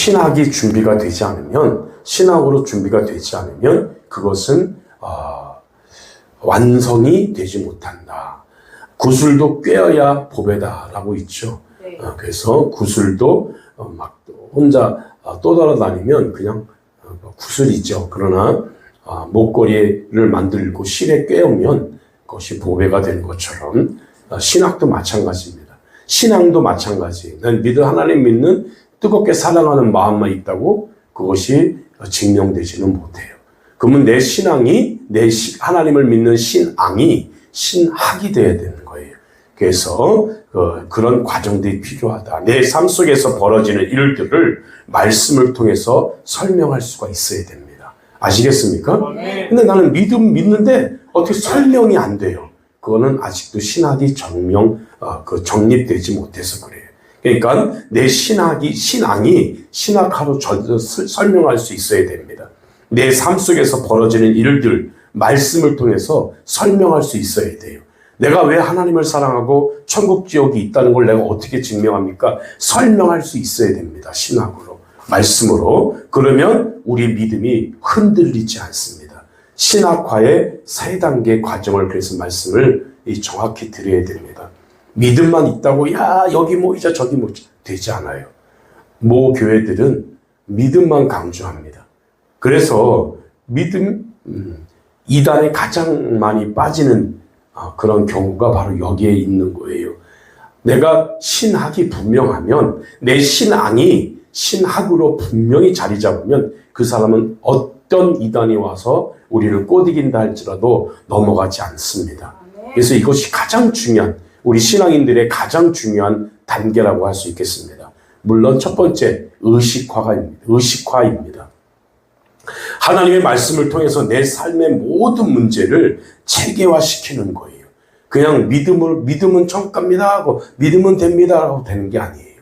신학이 준비가 되지 않으면, 신학으로 준비가 되지 않으면 그것은 완성이 되지 못한다. 구슬도 꿰어야 보배다라고 있죠. 네. 그래서 구슬도 막 혼자 떠돌아다니면 그냥 구슬이죠. 그러나 목걸이를 만들고 실에 꿰으면 그것이 보배가 되는 것처럼 신학도 마찬가지입니다. 신앙도 마찬가지. 난 하나님 믿는 뜨겁게 사랑하는 마음만 있다고 그것이 증명되지는 못해요. 그러면 내 신앙이, 하나님을 믿는 신앙이 신학이 되어야 되는 거예요. 그래서 그런 과정들이 필요하다. 내 삶 속에서 벌어지는 일들을 말씀을 통해서 설명할 수가 있어야 됩니다. 아시겠습니까? 근데 나는 믿는데 어떻게 설명이 안 돼요. 그거는 아직도 신학이 정립되지 못해서 그래요. 그러니까 내 신앙이 신학하로 설명할 수 있어야 됩니다. 내 삶 속에서 벌어지는 일들, 말씀을 통해서 설명할 수 있어야 돼요. 내가 왜 하나님을 사랑하고 천국 지옥이 있다는 걸 내가 어떻게 증명합니까? 설명할 수 있어야 됩니다. 신학으로, 말씀으로. 그러면 우리 믿음이 흔들리지 않습니다. 신학화의 3단계 과정을, 그래서 말씀을 정확히 드려야 됩니다. 믿음만 있다고 여기 모이자 저기 모이자 되지 않아요. 모 교회들은 믿음만 강조합니다. 그래서 믿음, 이단에 가장 많이 빠지는 그런 경우가 바로 여기에 있는 거예요. 내가 신학이 분명하면, 내 신앙이 신학으로 분명히 자리 잡으면 그 사람은 어떤 이단이 와서 우리를 꼬드긴다 할지라도 넘어가지 않습니다. 그래서 이것이 가장 중요한, 우리 신앙인들의 가장 중요한 단계라고 할 수 있겠습니다. 물론 첫 번째 의식화입니다. 하나님의 말씀을 통해서 내 삶의 모든 문제를 체계화시키는 거예요. 그냥 믿음은 천국갑니다 하고 믿으면 됩니다 하고 되는 게 아니에요.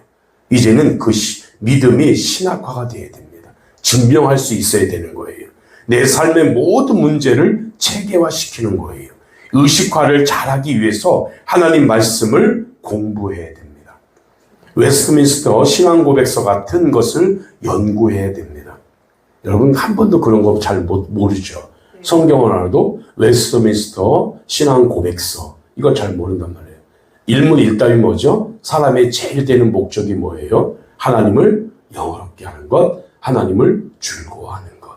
이제는 그 믿음이 신학화가 되어야 됩니다. 증명할 수 있어야 되는 거예요. 내 삶의 모든 문제를 체계화시키는 거예요. 의식화를 잘하기 위해서 하나님 말씀을 공부해야 됩니다. 웨스트민스터 신앙고백서 같은 것을 연구해야 됩니다. 여러분 한 번도 그런 거 잘 모르죠. 성경을 알아도 웨스트민스터 신앙고백서 이걸 잘 모른단 말이에요. 일문일답이 뭐죠? 사람의 제일 되는 목적이 뭐예요? 하나님을 영화롭게 하는 것, 하나님을 즐거워하는 것.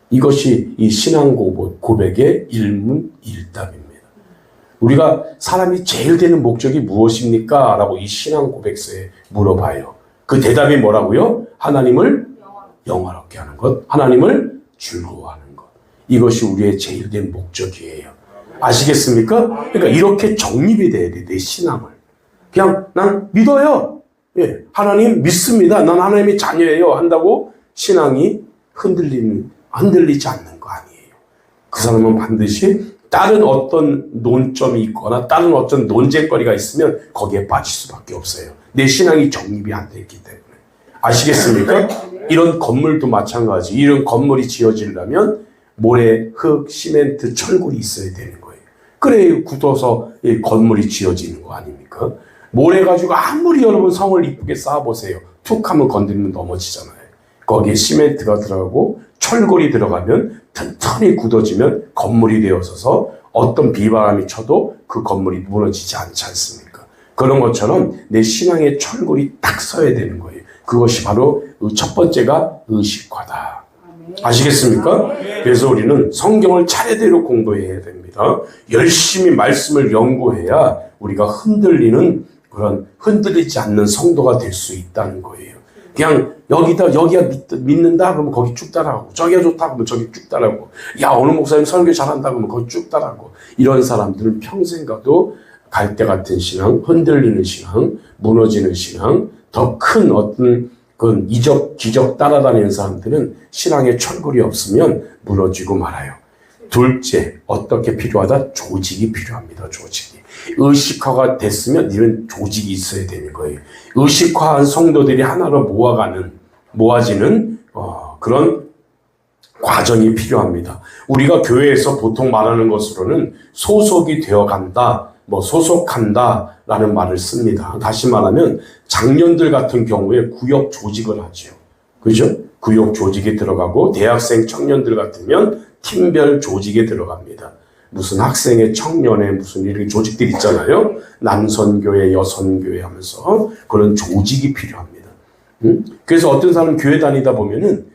이것이 이 신앙고백의 일문일답입니다. 우리가 사람이 제일 되는 목적이 무엇입니까? 라고 이 신앙고백서에 물어봐요. 그 대답이 뭐라고요? 하나님을 영화롭게 하는 것, 하나님을 즐거워하는 것. 이것이 우리의 제일 된 목적이에요. 아시겠습니까? 그러니까 이렇게 정립이 돼야 돼, 내 신앙을. 그냥 난 믿어요. 하나님 믿습니다. 난 하나님의 자녀예요. 한다고 신앙이 흔들리지 않는 거 아니에요. 그 사람은 반드시 다른 어떤 논점이 있거나 다른 어떤 논쟁거리가 있으면 거기에 빠질 수밖에 없어요. 내 신앙이 정립이 안 됐기 때문에. 아시겠습니까? 이런 건물도 마찬가지. 이런 건물이 지어지려면 모래, 흙, 시멘트, 철골이 있어야 되는 거예요. 그래 굳어서 이 건물이 지어지는 거 아닙니까? 모래 가지고 아무리 여러분 성을 이쁘게 쌓아보세요. 툭 하면 건드리면 넘어지잖아요. 거기에 시멘트가 들어가고 철골이 들어가면 튼튼히 굳어지면 건물이 되어서서 어떤 비바람이 쳐도 그 건물이 무너지지 않지 않습니까? 그런 것처럼 내 신앙의 철골이 딱 서야 되는 거예요. 그것이 바로 첫 번째가 의식화다. 아시겠습니까? 그래서 우리는 성경을 차례대로 공부해야 됩니다. 열심히 말씀을 연구해야 우리가 흔들리지 않는 성도가 될 수 있다는 거예요. 그냥 여기가 믿는다 그러면 거기 쭉 따라가고, 저기가 좋다 그러면 저기 쭉 따라가고, 야 오늘 목사님 설교 잘한다 그러면 거기 쭉 따라가고, 이런 사람들은 평생 가도 갈대 같은 신앙, 흔들리는 신앙, 무너지는 신앙, 더 큰 어떤 그 기적 따라다니는 사람들은 신앙에 철골이 없으면 무너지고 말아요. 둘째, 어떻게 필요하다? 조직이 필요합니다. 조직이. 의식화가 됐으면 이런 조직이 있어야 되는 거예요. 의식화한 성도들이 하나로 모아지는 그런 과정이 필요합니다. 우리가 교회에서 보통 말하는 것으로는 소속이 되어간다, 소속한다 라는 말을 씁니다. 다시 말하면 장년들 같은 경우에 구역 조직을 하죠. 그죠? 구역 조직에 들어가고 대학생 청년들 같으면 팀별 조직에 들어갑니다. 무슨 학생회, 청년회 무슨 이런 조직들 있잖아요. 남선교회, 여선교회 하면서 그런 조직이 필요합니다. 그래서 어떤 사람은 교회 다니다 보면은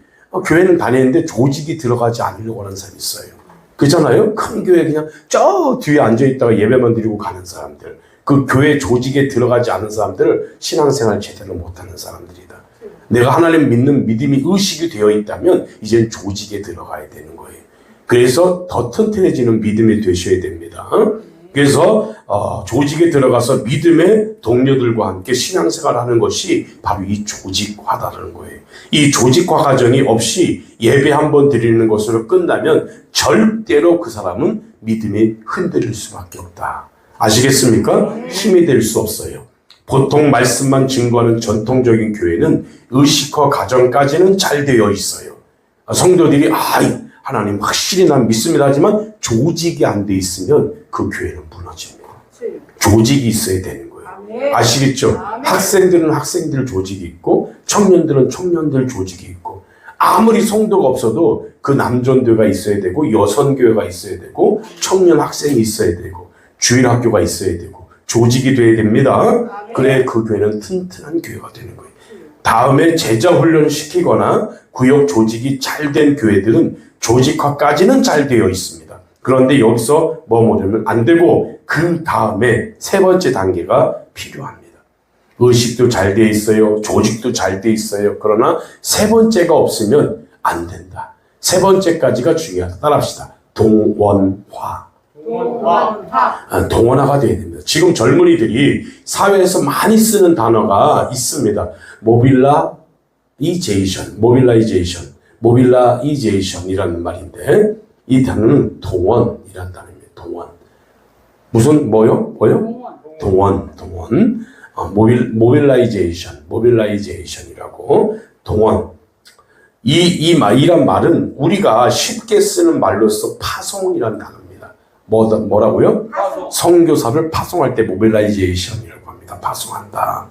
교회는 다니는데 조직이 들어가지 않으려고 하는 사람이 있어요. 그렇잖아요? 큰 교회 그냥 저 뒤에 앉아있다가 예배만 드리고 가는 사람들. 그 교회 조직에 들어가지 않은 사람들을 신앙생활 제대로 못하는 사람들이다. 내가 하나님 믿는 믿음이 의식이 되어 있다면 이제는 조직에 들어가야 되는 거예요. 그래서 더 튼튼해지는 믿음이 되셔야 됩니다. 그래서 조직에 들어가서 믿음의 동료들과 함께 신앙생활을 하는 것이 바로 이 조직화다라는 거예요. 이 조직화 과정이 없이 예배 한번 드리는 것으로 끝나면 절대로 그 사람은 믿음이 흔들릴 수밖에 없다. 아시겠습니까? 힘이 될 수 없어요. 보통 말씀만 증거하는 전통적인 교회는 의식화 과정까지는 잘 되어 있어요. 성도들이 하나님 확실히 난 믿습니다 하지만 조직이 안 돼 있으면 그 교회는 무너집니다. 조직이 있어야 되는 거예요. 아시겠죠? 학생들은 학생들 조직이 있고 청년들은 청년들 조직이 있고 아무리 성도가 없어도 그 남전교회가 있어야 되고 여선교회가 있어야 되고 청년 학생이 있어야 되고 주일학교가 있어야 되고 조직이 돼야 됩니다. 그래 그 교회는 튼튼한 교회가 되는 거예요. 다음에 제자 훈련 시키거나 구역 조직이 잘 된 교회들은 조직화까지는 잘 되어 있습니다. 그런데 여기서 머무르면 안 되고 그 다음에 세 번째 단계가 필요합니다. 의식도 잘 되어 있어요. 조직도 잘 되어 있어요. 그러나 세 번째가 없으면 안 된다. 세 번째까지가 중요하다. 따라합시다. 동원화. 동원화가 되어야 됩니다. 지금 젊은이들이 사회에서 많이 쓰는 단어가 있습니다. 모빌라이제이션이라는 말인데 이 단어는 동원이라는 단어입니다. 동원. 무슨 뭐요? 동원. 모빌라이제이션이라고 동원. 이란 말은 우리가 쉽게 쓰는 말로서 파송이라는 단어입니다. 뭐라고요? 선교사를 파송할 때 모빌라이제이션이라고 합니다. 파송한다.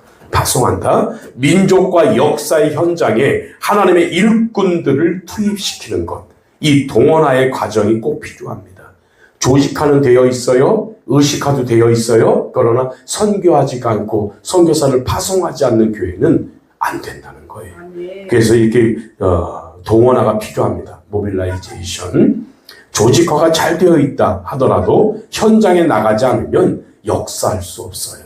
민족과 역사의 현장에 하나님의 일꾼들을 투입시키는 것. 이 동원화의 과정이 꼭 필요합니다. 조직화는 되어 있어요. 의식화도 되어 있어요. 그러나 선교하지가 않고 선교사를 파송하지 않는 교회는 안 된다는 거예요. 그래서 이렇게 동원화가 필요합니다. 모빌라이제이션. 조직화가 잘 되어 있다 하더라도 현장에 나가지 않으면 역사할 수 없어요.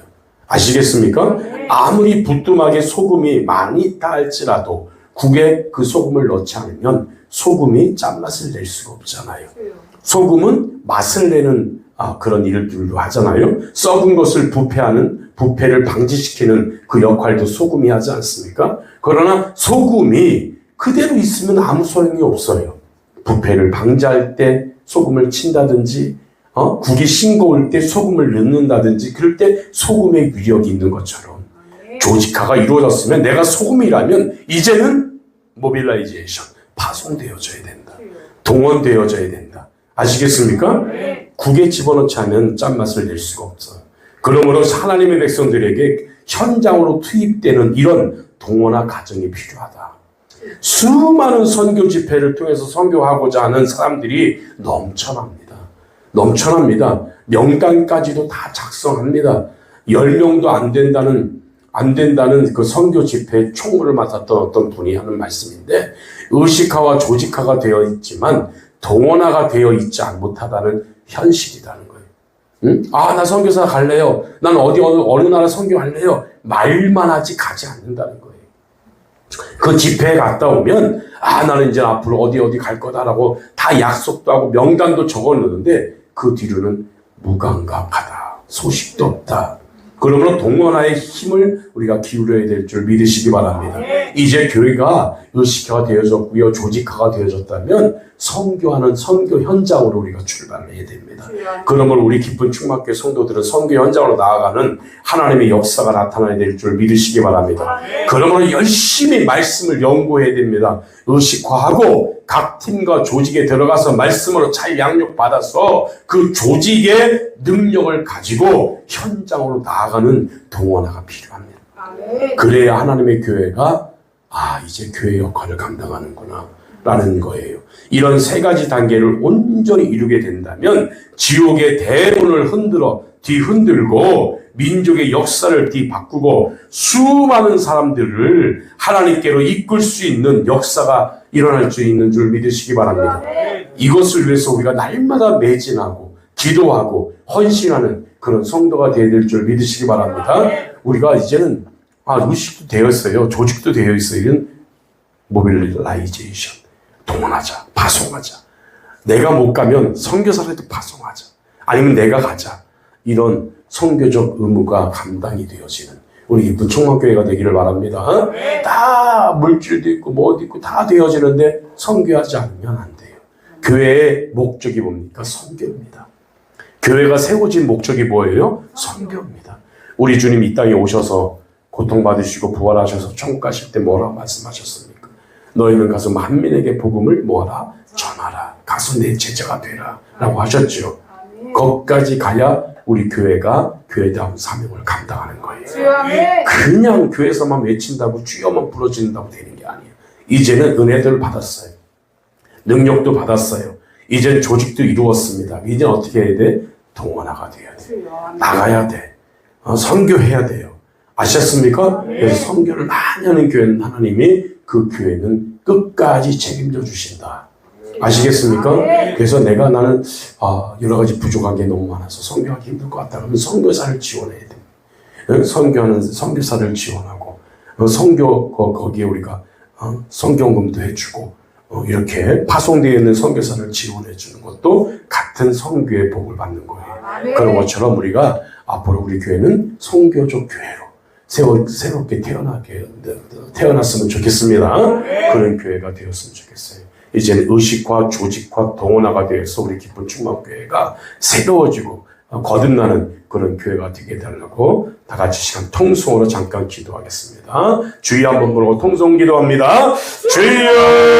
아시겠습니까? 아무리 부뚜막에 소금이 많이 있다 할지라도 국에 그 소금을 넣지 않으면 소금이 짠맛을 낼 수가 없잖아요. 소금은 맛을 내는 그런 일들도 하잖아요. 썩은 것을 부패를 방지시키는 그 역할도 소금이 하지 않습니까? 그러나 소금이 그대로 있으면 아무 소용이 없어요. 부패를 방지할 때 소금을 친다든지 국이 싱거울 때 소금을 넣는다든지 그럴 때 소금의 위력이 있는 것처럼 조직화가 이루어졌으면 내가 소금이라면 이제는 모빌라이제이션, 파송되어져야 된다. 동원되어져야 된다. 아시겠습니까? 국에 집어넣지 않으면 짠맛을 낼 수가 없어요. 그러므로 하나님의 백성들에게 현장으로 투입되는 이런 동원화 과정이 필요하다. 수많은 선교 집회를 통해서 선교하고자 하는 사람들이 넘쳐납니다. 명단까지도 다 작성합니다. 10명도 안 된다는 그 선교 집회의 총무를 맡았던 어떤 분이 하는 말씀인데 의식화와 조직화가 되어 있지만 동원화가 되어 있지 못하다는 현실이라는 거예요. 나 선교사 갈래요. 난 어느 나라 선교할래요. 말만 하지 가지 않는다는 거예요. 그 집회에 갔다 오면 나는 이제 앞으로 어디 갈 거다라고 다 약속도 하고 명단도 적어놓는데 그 뒤로는 무감각하다. 소식도 없다. 그러므로 동원화의 힘을 우리가 기울여야 될 줄 믿으시기 바랍니다. 이제 교회가 의식화가 되어졌고요. 조직화가 되어졌다면 선교하는 선교 현장으로 우리가 출발해야 됩니다. 그러므로 우리 기쁜 충만교회 성도들은 선교 현장으로 나아가는 하나님의 역사가 나타나야 될 줄 믿으시기 바랍니다. 그러므로 열심히 말씀을 연구해야 됩니다. 의식화하고 각 팀과 조직에 들어가서 말씀으로 잘 양육받아서 그 조직의 능력을 가지고 현장으로 나아가는 동원화가 필요합니다. 그래야 하나님의 교회가 아, 이제 교회 역할을 감당하는구나 라는 거예요. 이런 세 가지 단계를 온전히 이루게 된다면 지옥의 대문을 뒤흔들고 민족의 역사를 뒤바꾸고 수많은 사람들을 하나님께로 이끌 수 있는 역사가 일어날 수 있는 줄 믿으시기 바랍니다. 이것을 위해서 우리가 날마다 매진하고 기도하고 헌신하는 그런 성도가 되어야 될 줄 믿으시기 바랍니다. 우리가 이제는 의식도 되어 있어요. 조직도 되어 있어요. 이런 모빌라이제이션. 동원하자. 파송하자. 내가 못 가면 선교사라도 파송하자. 아니면 내가 가자. 이런 선교적 의무가 감당이 되어지는 우리 이쁜 총망교회가 되기를 바랍니다. 다 물질도 있고 뭐도 있고 다 되어지는데 선교하지 않으면 안 돼요. 교회의 목적이 뭡니까? 선교입니다. 교회가 세워진 목적이 뭐예요? 선교입니다. 우리 주님 이 땅에 오셔서 고통받으시고 부활하셔서 천국 가실 때 뭐라고 말씀하셨습니까? 너희는 가서 만민에게 복음을 뭐하라? 전하라. 가서 내 제자가 되라. 라고 하셨죠. 거기까지 가야 우리 교회가 교회다운 사명을 감당하는 거예요. 그냥 교회에서만 외친다고 주여만 부러진다고 되는 게 아니에요. 이제는 은혜들을 받았어요. 능력도 받았어요. 이젠 조직도 이루었습니다. 이제 어떻게 해야 돼? 동원아가 돼야 돼. 나가야 돼. 선교해야 돼요. 아셨습니까? 그래서 선교를 많이 하는 교회는 하나님이 그 교회는 끝까지 책임져 주신다. 아시겠습니까? 그래서 나는 여러 가지 부족한 게 너무 많아서 선교하기 힘들 것 같다. 그러면 선교사를 지원해야 돼. 선교하는 선교사를 지원하고 선교 거기에 우리가 선교금도 해주고 이렇게 파송되어 있는 선교사를 지원해 주는 것도 같은 선교의 복을 받는 거예요. 그런 것처럼 우리가 앞으로 우리 교회는 선교적 교회로 새롭게 태어났으면 좋겠습니다. 그런 교회가 되었으면 좋겠어요. 이제는 의식화, 조직화, 동원화가 되어서 우리 기쁜 충만교회가 새로워지고 거듭나는 그런 교회가 되게 되려고 다 같이 시간 통성으로 잠깐 기도하겠습니다. 주의 한번 부르고 통성 기도합니다. 주여!